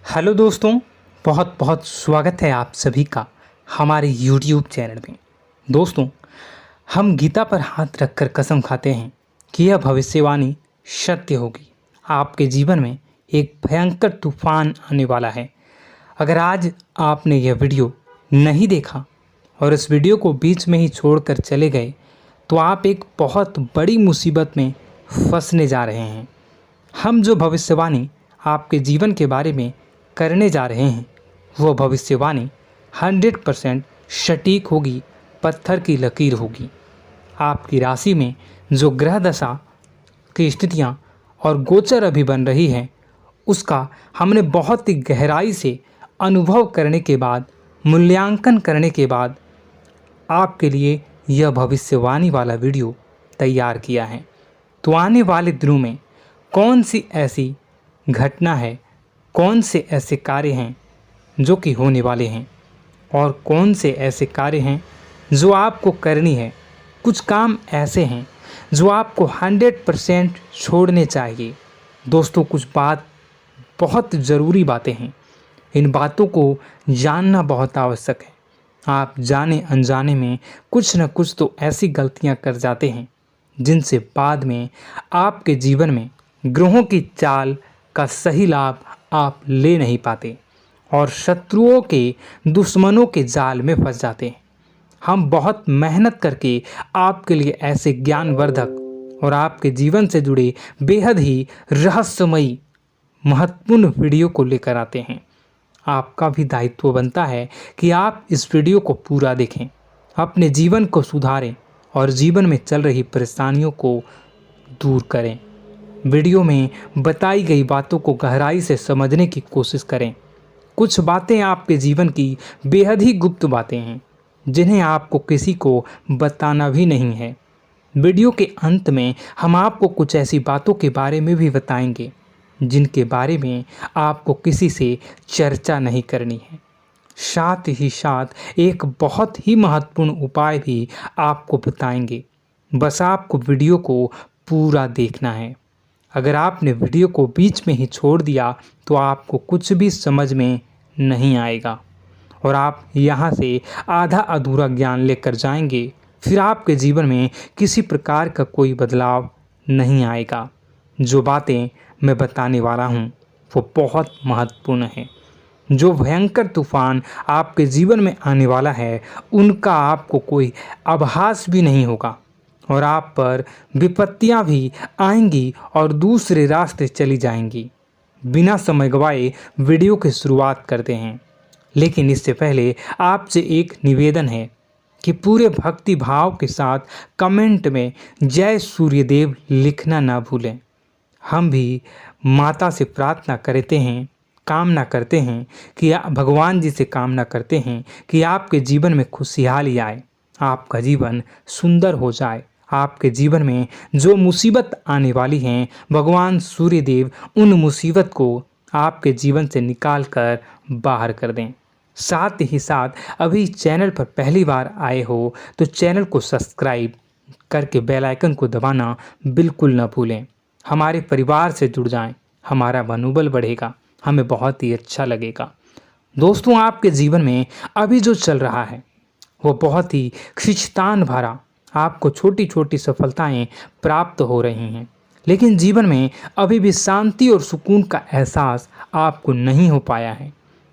Hello दोस्तों, बहुत बहुत स्वागत है आप सभी का हमारे YouTube चैनल में। दोस्तों, हम गीता पर हाथ रखकर कसम खाते हैं कि यह भविष्यवाणी सत्य होगी। आपके जीवन में एक भयंकर तूफान आने वाला है। अगर आज आपने यह वीडियो नहीं देखा और इस वीडियो को बीच में ही छोड़कर चले गए तो आप एक बहुत बड़ी मुसीबत में फंसने जा रहे हैं। हम जो भविष्यवाणी आपके जीवन के बारे में करने जा रहे हैं वो भविष्यवाणी 100% सटीक होगी, पत्थर की लकीर होगी। आपकी राशि में जो ग्रह दशा की स्थितियां और गोचर अभी बन रही है उसका हमने बहुत ही गहराई से अनुभव करने के बाद, मूल्यांकन करने के बाद आपके लिए यह भविष्यवाणी वाला वीडियो तैयार किया है। तो आने वाले दिनों में कौन सी ऐसी घटना है, कौन से ऐसे कार्य हैं जो कि होने वाले हैं और कौन से ऐसे कार्य हैं जो आपको करनी है। कुछ काम ऐसे हैं जो आपको 100% छोड़ने चाहिए। दोस्तों, कुछ बात बहुत ज़रूरी बातें हैं। इन बातों को जानना बहुत आवश्यक है। आप जाने अनजाने में कुछ न कुछ तो ऐसी गलतियां कर जाते हैं जिनसे बाद में आपके जीवन में ग्रहों की चाल का सही लाभ आप ले नहीं पाते और शत्रुओं के, दुश्मनों के जाल में फंस जाते हैं। हम बहुत मेहनत करके आपके लिए ऐसे ज्ञानवर्धक और आपके जीवन से जुड़े बेहद ही रहस्यमयी महत्वपूर्ण वीडियो को लेकर आते हैं। आपका भी दायित्व बनता है कि आप इस वीडियो को पूरा देखें, अपने जीवन को सुधारें और जीवन में चल रही परेशानियों को दूर करें। वीडियो में बताई गई बातों को गहराई से समझने की कोशिश करें। कुछ बातें आपके जीवन की बेहद ही गुप्त बातें हैं जिन्हें आपको किसी को बताना भी नहीं है। वीडियो के अंत में हम आपको कुछ ऐसी बातों के बारे में भी बताएंगे जिनके बारे में आपको किसी से चर्चा नहीं करनी है। साथ ही साथ एक बहुत ही महत्वपूर्ण उपाय भी आपको बताएंगे। बस आपको वीडियो को पूरा देखना है। अगर आपने वीडियो को बीच में ही छोड़ दिया तो आपको कुछ भी समझ में नहीं आएगा और आप यहाँ से आधा अधूरा ज्ञान लेकर जाएंगे। फिर आपके जीवन में किसी प्रकार का कोई बदलाव नहीं आएगा। जो बातें मैं बताने वाला हूँ वो बहुत महत्वपूर्ण है। जो भयंकर तूफान आपके जीवन में आने वाला है उनका आपको कोई आभास भी नहीं होगा और आप पर विपत्तियां भी आएंगी और दूसरे रास्ते चली जाएंगी। बिना समय गवाए वीडियो की शुरुआत करते हैं, लेकिन इससे पहले आपसे एक निवेदन है कि पूरे भक्ति भाव के साथ कमेंट में जय सूर्यदेव लिखना ना भूलें। हम भी माता से प्रार्थना करते हैं, कामना करते हैं कि भगवान जी से कामना करते हैं कि आपके जीवन में खुशहाली आए, आपका जीवन सुंदर हो जाए। आपके जीवन में जो मुसीबत आने वाली हैं भगवान सूर्यदेव उन मुसीबत को आपके जीवन से निकाल कर बाहर कर दें। साथ ही साथ अभी चैनल पर पहली बार आए हो तो चैनल को सब्सक्राइब करके बेल आइकन को दबाना बिल्कुल न भूलें। हमारे परिवार से जुड़ जाएं, हमारा मनोबल बढ़ेगा, हमें बहुत ही अच्छा लगेगा। दोस्तों, आपके जीवन में अभी जो चल रहा है वो बहुत ही खींचतान भरा, आपको छोटी छोटी सफलताएं प्राप्त हो रही हैं, लेकिन जीवन में अभी भी शांति और सुकून का एहसास आपको नहीं हो पाया है।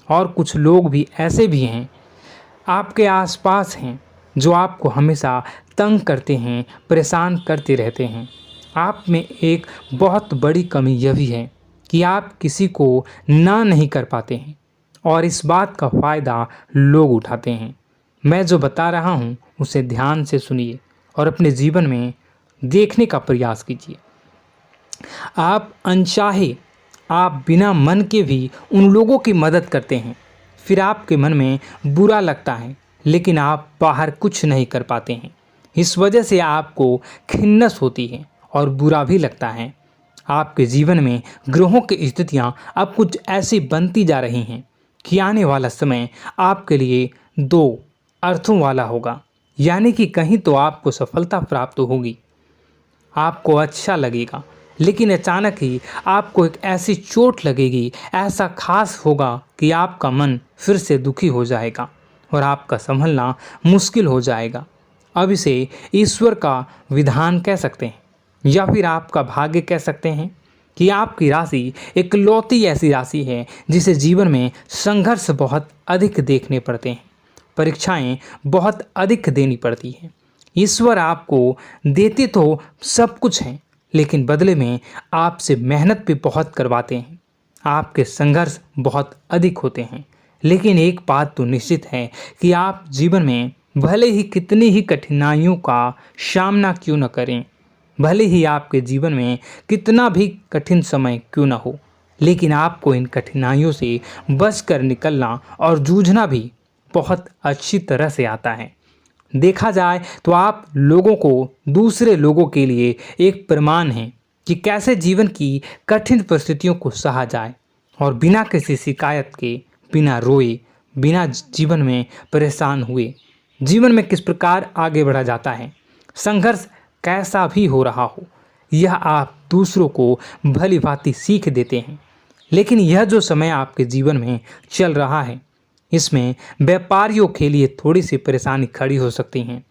और कुछ लोग भी ऐसे भी हैं आपके आसपास हैं जो आपको हमेशा तंग करते हैं, परेशान करते रहते हैं। आप में एक बहुत बड़ी कमी यह भी है कि आप किसी को ना नहीं कर पाते हैं और इस बात का फ़ायदा लोग उठाते हैं। मैं जो बता रहा हूँ उसे ध्यान से सुनिए और अपने जीवन में देखने का प्रयास कीजिए। आप अनचाहे, आप बिना मन के भी उन लोगों की मदद करते हैं, फिर आपके मन में बुरा लगता है लेकिन आप बाहर कुछ नहीं कर पाते हैं। इस वजह से आपको खिन्नस होती है और बुरा भी लगता है। आपके जीवन में ग्रहों की स्थितियाँ अब कुछ ऐसी बनती जा रही हैं कि आने वाला समय आपके लिए दो अर्थों वाला होगा। यानी कि कहीं तो आपको सफलता प्राप्त होगी, आपको अच्छा लगेगा लेकिन अचानक ही आपको एक ऐसी चोट लगेगी, ऐसा खास होगा कि आपका मन फिर से दुखी हो जाएगा और आपका संभलना मुश्किल हो जाएगा। अब इसे ईश्वर का विधान कह सकते हैं या फिर आपका भाग्य कह सकते हैं कि आपकी राशि इकलौती ऐसी राशि है जिसे जीवन में संघर्ष बहुत अधिक देखने पड़ते हैं, परीक्षाएं बहुत अधिक देनी पड़ती हैं। ईश्वर आपको देते तो सब कुछ हैं, लेकिन बदले में आपसे मेहनत भी बहुत करवाते हैं। आपके संघर्ष बहुत अधिक होते हैं, लेकिन एक बात तो निश्चित है कि आप जीवन में भले ही कितनी ही कठिनाइयों का सामना क्यों न करें, भले ही आपके जीवन में कितना भी कठिन समय क्यों न हो, लेकिन आपको इन कठिनाइयों से बच कर निकलना और जूझना भी बहुत अच्छी तरह से आता है। देखा जाए तो आप लोगों को दूसरे लोगों के लिए एक प्रमाण हैं कि कैसे जीवन की कठिन परिस्थितियों को सहा जाए और बिना किसी शिकायत के, बिना रोए, बिना जीवन में परेशान हुए जीवन में किस प्रकार आगे बढ़ा जाता है। संघर्ष कैसा भी हो रहा हो, यह आप दूसरों को भली भांति सीख देते हैं। लेकिन यह जो समय आपके जीवन में चल रहा है, इसमें व्यापारियों के लिए थोड़ी सी परेशानी खड़ी हो सकती हैं,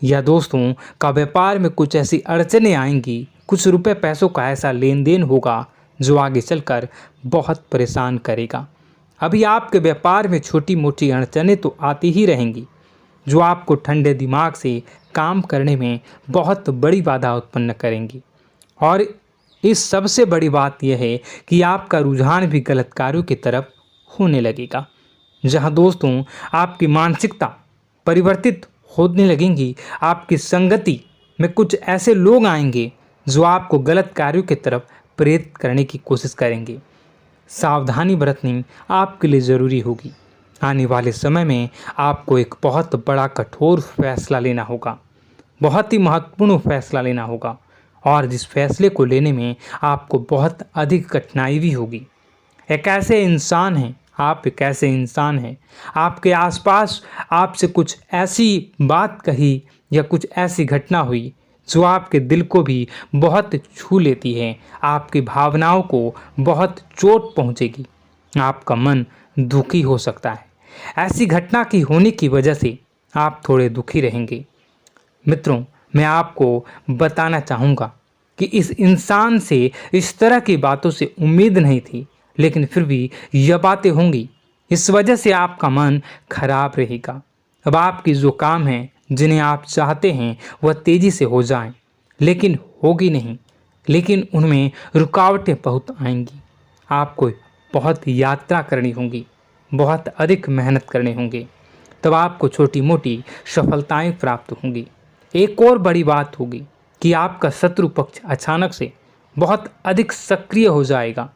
या दोस्तों का व्यापार में कुछ ऐसी अड़चनें आएंगी, कुछ रुपए पैसों का ऐसा लेन देन होगा जो आगे चलकर बहुत परेशान करेगा। अभी आपके व्यापार में छोटी मोटी अड़चनें तो आती ही रहेंगी, जो आपको ठंडे दिमाग से काम करने में बहुत बड़ी बाधा उत्पन्न करेंगी। और इस सबसे बड़ी बात यह है कि आपका रुझान भी गलत कार्यों की तरफ होने लगेगा, जहां दोस्तों आपकी मानसिकता परिवर्तित होने लगेंगी। आपकी संगति में कुछ ऐसे लोग आएंगे जो आपको गलत कार्यों की तरफ प्रेरित करने की कोशिश करेंगे। सावधानी बरतनी आपके लिए ज़रूरी होगी। आने वाले समय में आपको एक बहुत बड़ा कठोर फैसला लेना होगा, बहुत ही महत्वपूर्ण फैसला लेना होगा, और जिस फैसले को लेने में आपको बहुत अधिक कठिनाई भी होगी। एक ऐसे इंसान हैं, आप एक ऐसे इंसान हैं, आपके आसपास आपसे कुछ ऐसी बात कही या कुछ ऐसी घटना हुई जो आपके दिल को भी बहुत छू लेती है, आपकी भावनाओं को बहुत चोट पहुंचेगी, आपका मन दुखी हो सकता है। ऐसी घटना की होने की वजह से आप थोड़े दुखी रहेंगे। मित्रों, मैं आपको बताना चाहूँगा कि इस इंसान से इस तरह की बातों से उम्मीद नहीं थी, लेकिन फिर भी यह बातें होंगी। इस वजह से आपका मन खराब रहेगा। अब आपकी जो काम है, जिन्हें आप चाहते हैं वह तेज़ी से हो जाएं, लेकिन होगी नहीं, लेकिन उनमें रुकावटें बहुत आएंगी। आपको बहुत यात्रा करनी होगी, बहुत अधिक मेहनत करने होंगे, तब आपको छोटी मोटी सफलताएं प्राप्त होंगी। एक और बड़ी बात होगी कि आपका शत्रु पक्ष अचानक से बहुत अधिक सक्रिय हो जाएगा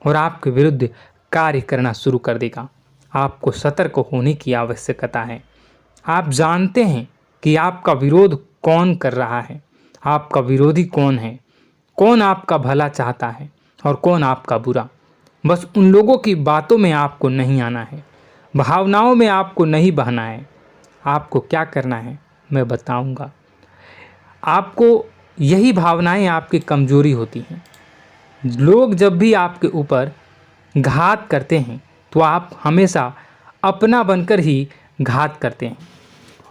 और आपके विरुद्ध कार्य करना शुरू कर देगा। आपको सतर्क होने की आवश्यकता है। आप जानते हैं कि आपका विरोध कौन कर रहा है, आपका विरोधी कौन है, कौन आपका भला चाहता है और कौन आपका बुरा। बस उन लोगों की बातों में आपको नहीं आना है, भावनाओं में आपको नहीं बहना है। आपको क्या करना है मैं बताऊंगा। आपको यही भावनाएं आपकी कमजोरी होती हैं। लोग जब भी आपके ऊपर घात करते हैं तो आप हमेशा अपना बनकर ही घात करते हैं।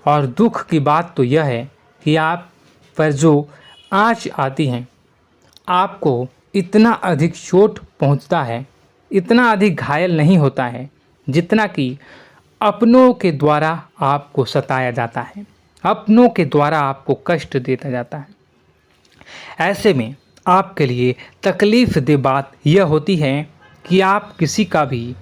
और दुख की बात तो यह है कि आप पर जो आँच आती है, आपको इतना अधिक चोट पहुंचता है, इतना अधिक घायल नहीं होता है जितना कि अपनों के द्वारा आपको सताया जाता है, अपनों के द्वारा आपको कष्ट देता जाता है। ऐसे में आपके लिए तकलीफ दे बात यह होती है कि आप किसी का भी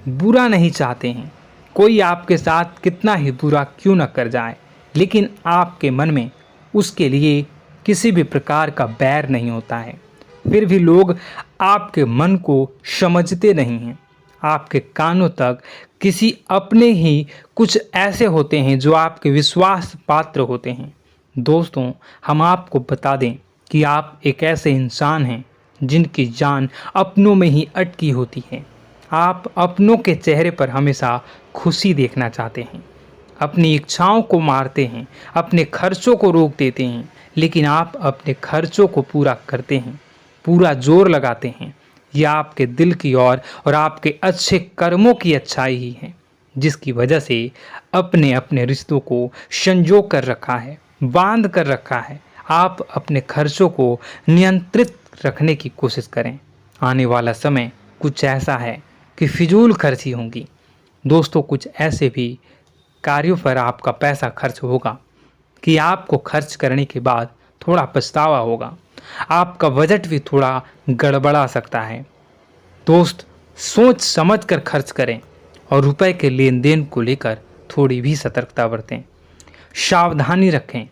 बुरा नहीं चाहते हैं। कोई आपके साथ कितना ही बुरा क्यों न कर जाए, लेकिन आपके मन में उसके लिए किसी भी प्रकार का बैर नहीं होता है। फिर भी लोग आपके मन को समझते नहीं हैं। आपके कानों तक किसी अपने ही कुछ ऐसे होते हैं जो आपके विश्वास पात्र होते हैं। दोस्तों, हम आपको बता दें कि आप एक ऐसे इंसान हैं जिनकी जान अपनों में ही अटकी होती है। आप अपनों के चेहरे पर हमेशा खुशी देखना चाहते हैं, अपनी इच्छाओं को मारते हैं, अपने खर्चों को रोक देते हैं, लेकिन आप अपने खर्चों को पूरा करते हैं। पूरा जोर लगाते हैं, यह आपके दिल की और आपके अच्छे कर्मों की अच्छाई ही है, जिसकी वजह से अपने अपने रिश्तों को संजो कर रखा है, बांध कर रखा है। आप अपने खर्चों को नियंत्रित रखने की कोशिश करें। आने वाला समय कुछ ऐसा है कि फिजूल खर्ची होंगी। दोस्तों, कुछ ऐसे भी कार्यों पर आपका पैसा खर्च होगा कि आपको खर्च करने के बाद थोड़ा पछतावा होगा। आपका बजट भी थोड़ा गड़बड़ा सकता है। दोस्त, सोच समझ कर खर्च करें और रुपए के लेन देन को लेकर थोड़ी भी सतर्कता बरतें। सावधानी रखें,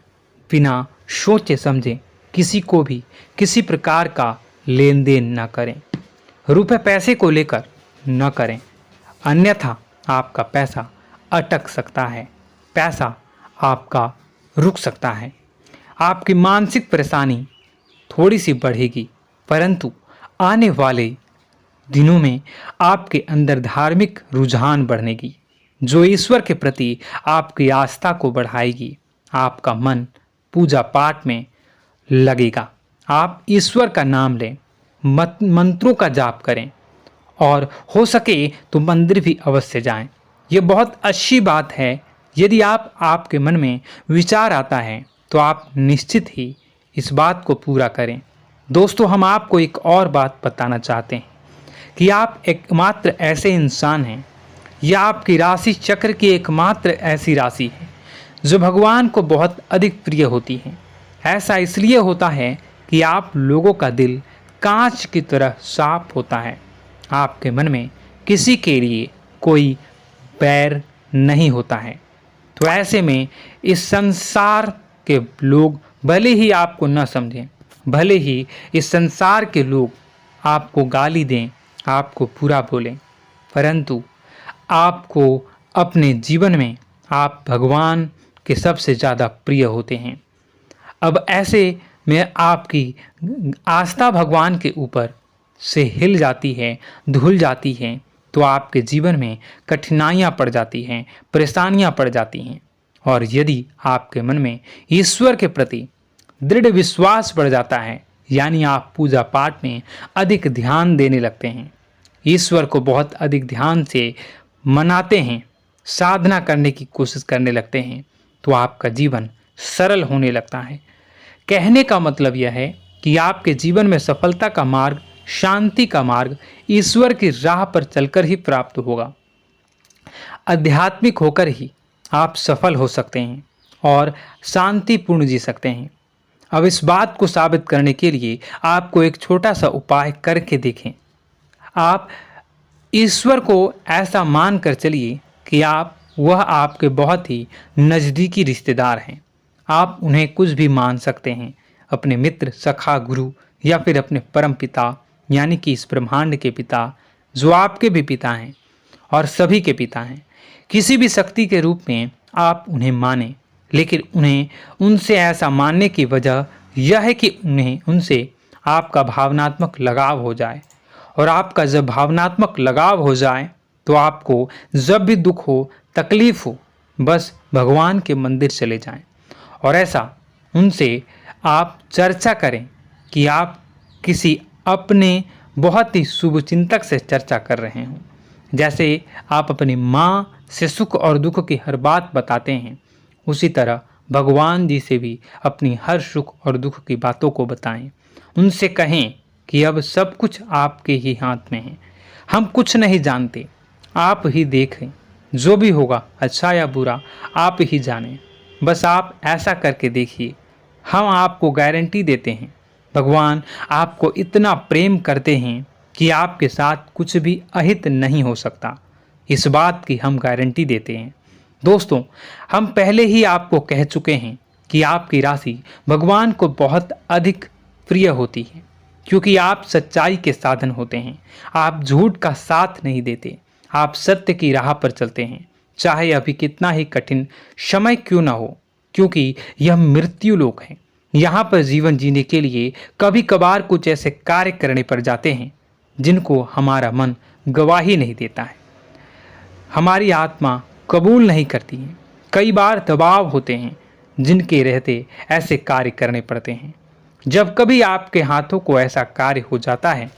बिना सोचे समझे किसी को भी किसी प्रकार का लेन देन न करें। रुपए पैसे को लेकर न करें, अन्यथा आपका पैसा अटक सकता है, पैसा आपका रुक सकता है। आपकी मानसिक परेशानी थोड़ी सी बढ़ेगी, परंतु आने वाले दिनों में आपके अंदर धार्मिक रुझान बढ़नेगी, जो ईश्वर के प्रति आपकी आस्था को बढ़ाएगी। आपका मन पूजा पाठ में लगेगा। आप ईश्वर का नाम लें, मंत्रों का जाप करें और हो सके तो मंदिर भी अवश्य जाएं। ये बहुत अच्छी बात है। यदि आपके मन में विचार आता है तो आप निश्चित ही इस बात को पूरा करें। दोस्तों, हम आपको एक और बात बताना चाहते हैं कि आप एकमात्र ऐसे इंसान हैं, यह आपकी राशि चक्र की एकमात्र ऐसी राशि है जो भगवान को बहुत अधिक प्रिय होती है। ऐसा इसलिए होता है कि आप लोगों का दिल कांच की तरह साफ होता है। आपके मन में किसी के लिए कोई बैर नहीं होता है। तो ऐसे में इस संसार के लोग भले ही आपको न समझें, भले ही इस संसार के लोग आपको गाली दें, आपको बुरा बोलें, परंतु आपको अपने जीवन में आप भगवान के सबसे ज़्यादा प्रिय होते हैं। अब ऐसे में आपकी आस्था भगवान के ऊपर से हिल जाती है, धुल जाती है, तो आपके जीवन में कठिनाइयाँ पड़ जाती हैं, परेशानियाँ पड़ जाती हैं। और यदि आपके मन में ईश्वर के प्रति दृढ़ विश्वास बढ़ जाता है, यानी आप पूजा पाठ में अधिक ध्यान देने लगते हैं, ईश्वर को बहुत अधिक ध्यान से मनाते हैं, साधना करने की कोशिश करने लगते हैं, तो आपका जीवन सरल होने लगता है। कहने का मतलब यह है कि आपके जीवन में सफलता का मार्ग, शांति का मार्ग ईश्वर की राह पर चलकर ही प्राप्त होगा। आध्यात्मिक होकर ही आप सफल हो सकते हैं और शांतिपूर्ण जी सकते हैं। अब इस बात को साबित करने के लिए आपको एक छोटा सा उपाय करके देखें। आप ईश्वर को ऐसा मान कर चलिए कि वह आपके बहुत ही नज़दीकी रिश्तेदार हैं। आप उन्हें कुछ भी मान सकते हैं, अपने मित्र, सखा, गुरु या फिर अपने परम पिता, यानी कि इस ब्रह्मांड के पिता, जो आपके भी पिता हैं और सभी के पिता हैं। किसी भी शक्ति के रूप में आप उन्हें मानें, लेकिन उन्हें उनसे ऐसा मानने की वजह यह है कि उनसे आपका भावनात्मक लगाव हो जाए। और आपका जब भावनात्मक लगाव हो जाए तो आपको जब भी दुख हो, तकलीफ हो, बस भगवान के मंदिर चले जाएं और ऐसा उनसे आप चर्चा करें कि आप किसी अपने बहुत ही शुभचिंतक से चर्चा कर रहे हों। जैसे आप अपनी माँ से सुख और दुख की हर बात बताते हैं, उसी तरह भगवान जी से भी अपनी हर सुख और दुख की बातों को बताएं। उनसे कहें कि अब सब कुछ आपके ही हाथ में है, हम कुछ नहीं जानते, आप ही देखें, जो भी होगा अच्छा या बुरा आप ही जानें। बस आप ऐसा करके देखिए, हम आपको गारंटी देते हैं भगवान आपको इतना प्रेम करते हैं कि आपके साथ कुछ भी अहित नहीं हो सकता। इस बात की हम गारंटी देते हैं। दोस्तों, हम पहले ही आपको कह चुके हैं कि आपकी राशि भगवान को बहुत अधिक प्रिय होती है, क्योंकि आप सच्चाई के साधन होते हैं। आप झूठ का साथ नहीं देते, आप सत्य की राह पर चलते हैं, चाहे अभी कितना ही कठिन समय क्यों ना हो, क्योंकि यह मृत्यु लोक है। यहाँ पर जीवन जीने के लिए कभी कभार कुछ ऐसे कार्य करने पड़ जाते हैं जिनको हमारा मन गवाही नहीं देता है, हमारी आत्मा कबूल नहीं करती है। कई बार दबाव होते हैं जिनके रहते ऐसे कार्य करने पड़ते हैं। जब कभी आपके हाथों को ऐसा कार्य हो जाता है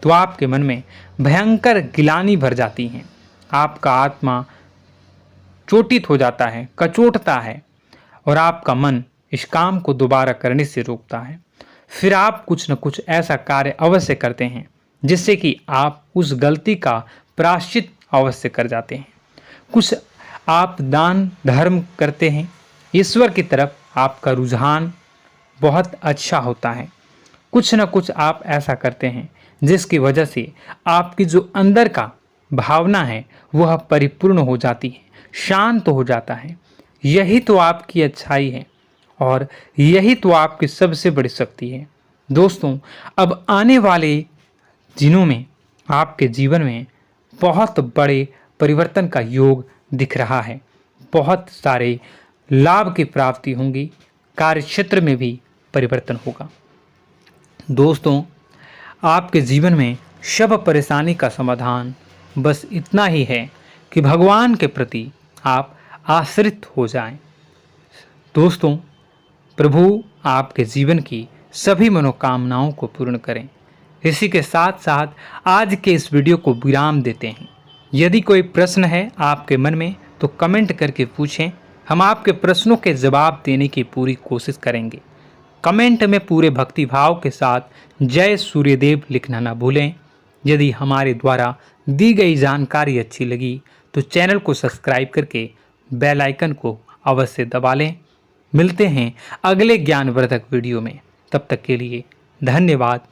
तो आपके मन में भयंकर गिलानी भर जाती है। आपका आत्मा चोटित हो जाता है, कचोटता है और आपका मन इस काम को दोबारा करने से रोकता है। फिर आप कुछ न कुछ ऐसा कार्य अवश्य करते हैं जिससे कि आप उस गलती का प्रायश्चित अवश्य कर जाते हैं। कुछ आप दान धर्म करते हैं। ईश्वर की तरफ आपका रुझान बहुत अच्छा होता है। कुछ न कुछ आप ऐसा करते हैं जिसकी वजह से आपकी जो अंदर का भावना है वह परिपूर्ण हो जाती है, शांत हो जाता है। यही तो आपकी अच्छाई है और यही तो आपकी सबसे बड़ी शक्ति है। दोस्तों, अब आने वाले दिनों में आपके जीवन में बहुत बड़े परिवर्तन का योग दिख रहा है। बहुत सारे लाभ की प्राप्ति होंगी, कार्यक्षेत्र में भी परिवर्तन होगा। दोस्तों, आपके जीवन में सब परेशानी का समाधान बस इतना ही है कि भगवान के प्रति आप आश्रित हो जाएं। दोस्तों, प्रभु आपके जीवन की सभी मनोकामनाओं को पूर्ण करें। इसी के साथ साथ आज के इस वीडियो को विराम देते हैं। यदि कोई प्रश्न है आपके मन में तो कमेंट करके पूछें, हम आपके प्रश्नों के जवाब देने की पूरी कोशिश करेंगे। कमेंट में पूरे भक्तिभाव के साथ जय सूर्यदेव लिखना ना भूलें। यदि हमारे द्वारा दी गई जानकारी अच्छी लगी तो चैनल को सब्सक्राइब करके बेल आइकन को अवश्य दबा लें। मिलते हैं अगले ज्ञानवर्धक वीडियो में। तब तक के लिए धन्यवाद।